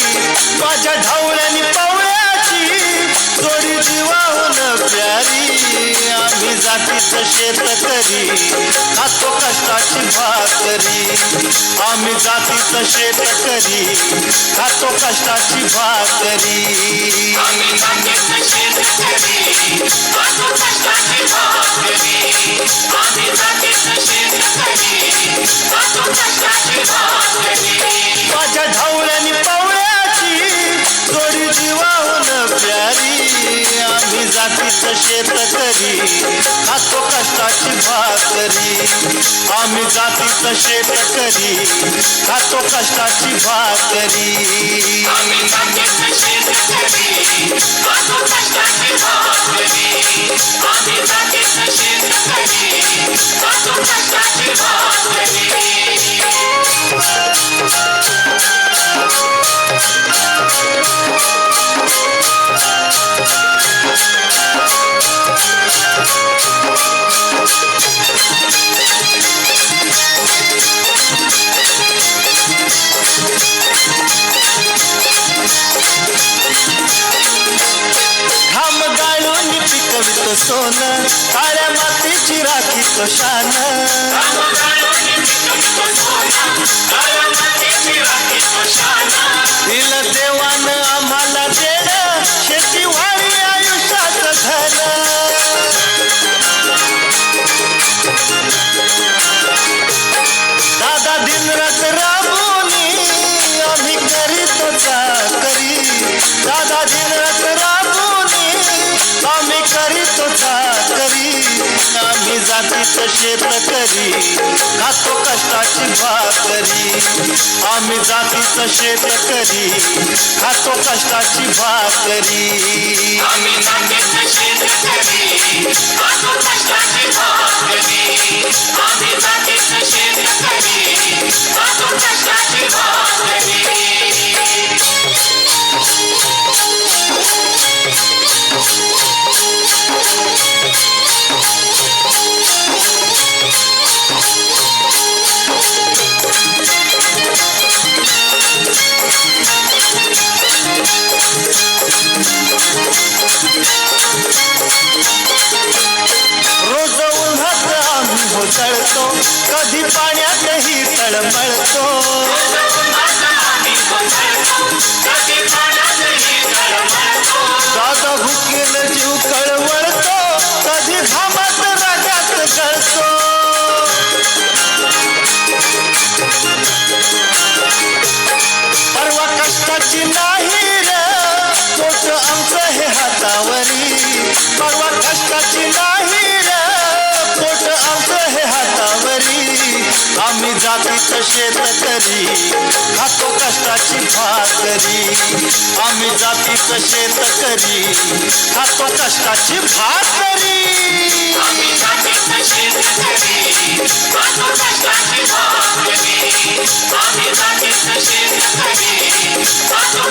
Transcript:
माझ्या ढवळ्यानी पवळ्याची जोडी जीवाहून प्यारी आम्ही जातीचं शेतकरी खातो कष्टाची भाकरी आम्ही जातीचं शेतकरी खातो कष्टाची भाकरी आम्ही जातीचं शेतकरी खातो कष्टाची भाकरी आम्ही जातीचं शेतकरी खातो कष्टाची भाकरी माझ्या ढवळ्यानी पवळ्याची जोडी जीवाहून प्यारी आम्ही जातीचं शेतकरी खातो कष्टाची भाकरी आम्ही जातीचं शेतकरी खातो कष्टाची भाकरी आम्ही जातीचं शेतकरी खातो कष्टाची भाकरी आम्ही जातीचं शेतकरी खातो कष्टाची भाकरी घाम गाळून पिकवितो सोनं काळ्या मातीची राखीतो शान दिलं देवानं आम्हाला देणं शेती वाढी आयुष्याचं धन दादा दिनरात राबूनी आम्ही करीतो चाकरी दादा दिनरात राबूनी आम्ही करीतो चाकरी आम्ही जातीचं शेतकरी खातो कष्टाची भाकरी आम्ही जातीचं शेतकरी खातो कष्टाची भाकरी आम्ही जातीचं शेतकरी खातो कष्टाची भाकरी आम्ही जातीचं शेतकरी खातो कष्टाची भाकरी रोज उन्हात आम्ही होतळतो कधी पाण्यातही तळमळतो दादा भुकेल जीव कळवळतो कधी घामात रागात गळतो परवा कष्टाची नाही रे पोट आमचं हे हातावरी परवा कष्टाची नाही रे पोट आमचं हे हातावरी आम्ही जातीचं शेतकरी खातो कष्टाची भाकरी आम्ही जातीचं शेतकरी खातो कष्टाची भाकरी आम्ही जातीचं शेतकरी खातो कष्टाची भाकरी आम्ही जातीचं शेतकरी खातो